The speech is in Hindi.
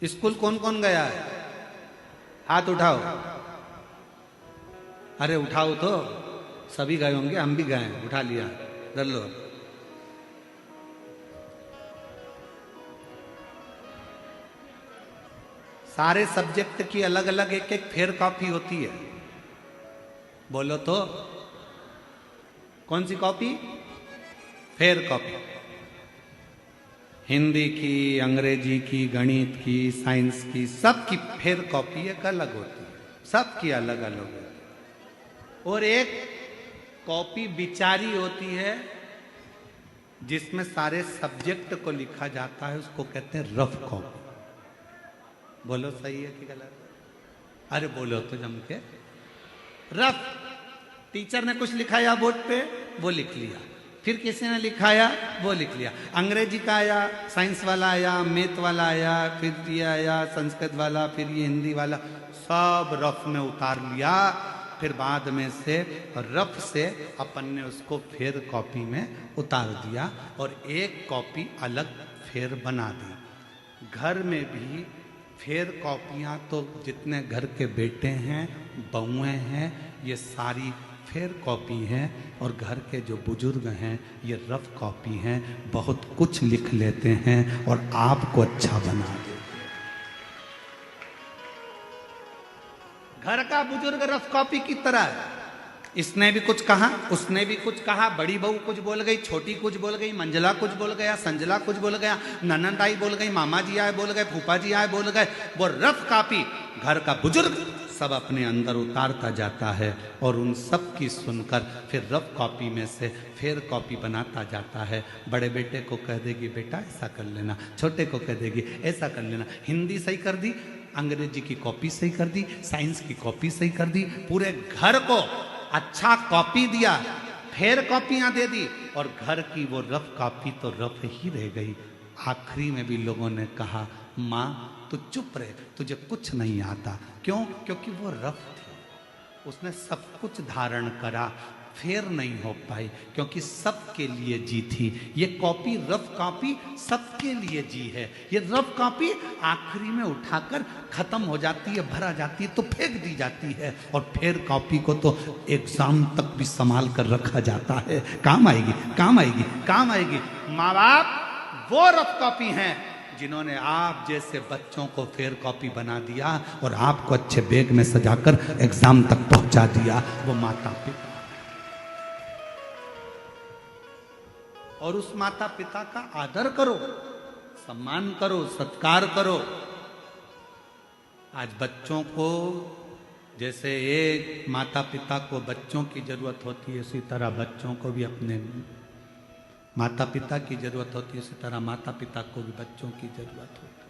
स्कूल कौन कौन गया है? हाथ उठाओ। अरे उठाओ तो, सभी गए होंगे, हम भी गए, उठा लिया, कर लो। सारे सब्जेक्ट की अलग अलग एक एक फेयर कॉपी होती है। बोलो तो, कौन सी कॉपी? Fair copy. हिंदी की, अंग्रेजी की, गणित की, साइंस की, सबकी फेयर कॉपी एक अलग होती है, सबकी अलग अलग होती है। और एक कॉपी बिचारी होती है जिसमें सारे सब्जेक्ट को लिखा जाता है, उसको कहते हैं रफ कॉपी। बोलो सही है कि गलत? अरे बोलो तो जम के। रफ, टीचर ने कुछ लिखाया बोर्ड पे, वो लिख लिया, फिर किसी ने लिखाया, वो लिख लिया। अंग्रेजी का आया, साइंस वाला आया, मैथ वाला आया, फिर ये आया संस्कृत वाला, फिर ये हिंदी वाला, सब रफ में उतार लिया। फिर बाद में से रफ से अपन ने उसको फेयर कॉपी में उतार दिया और एक कॉपी अलग फेयर बना दी। घर में भी फेयर कॉपियाँ तो जितने घर के बेटे हैं, बहुएं हैं, ये सारी फेयर कॉपी हैं। और घर के जो बुजुर्ग हैं ये रफ कॉपी हैं, बहुत कुछ लिख लेते हैं और आपको अच्छा बना देते। घर का बुजुर्ग रफ कॉपी की तरह है। इसने भी कुछ कहा, उसने भी कुछ कहा, बड़ी बहू कुछ बोल गई, छोटी कुछ बोल गई, मंजला कुछ बोल गया, संजला कुछ बोल गया, ननद आई बोल गई, मामा जी आए बोल गए, फूफा जी आए बोल गए। वो रफ कॉपी घर का बुजुर्ग सब अपने अंदर उतारता जाता है और उन सब की सुनकर फिर रफ कॉपी में से फेयर कॉपी बनाता जाता है। बड़े बेटे को कह देगी बेटा ऐसा कर लेना, छोटे को कह देगी ऐसा कर लेना। हिंदी सही कर दी, अंग्रेजी की कॉपी सही कर दी, साइंस की कॉपी सही कर दी, पूरे घर को अच्छा कॉपी दिया, फेयर कॉपियां दे दी और घर की वो रफ कॉपी तो रफ ही रह गई। आखिरी में भी लोगों ने कहा माँ तू चुप रहे, तुझे कुछ नहीं आता। क्यों? क्योंकि वो रफ थी, उसने सब कुछ धारण करा, फेयर नहीं हो पाई क्योंकि सबके लिए जी थी। ये कॉपी, रफ कॉपी सबके लिए जी है। ये रफ कॉपी आखिरी में उठाकर खत्म हो जाती है, भरा जाती है तो फेंक दी जाती है। और फेयर कॉपी को तो एग्जाम तक भी संभाल कर रखा जाता है, काम आएगी, काम आएगी, काम आएगी। माँ बाप वो रफ कॉपी हैं जिन्होंने आप जैसे बच्चों को फेयर कॉपी बना दिया और आपको अच्छे बैग में सजाकर एग्जाम तक पहुंचा दिया, वो माता पिता। और उस माता पिता का आदर करो, सम्मान करो, सत्कार करो। आज बच्चों को जैसे एक माता पिता को बच्चों की जरूरत होती है, इसी तरह बच्चों को भी अपने माता पिता की जरूरत होती है, इसी तरह माता पिता को भी बच्चों की जरूरत होती है।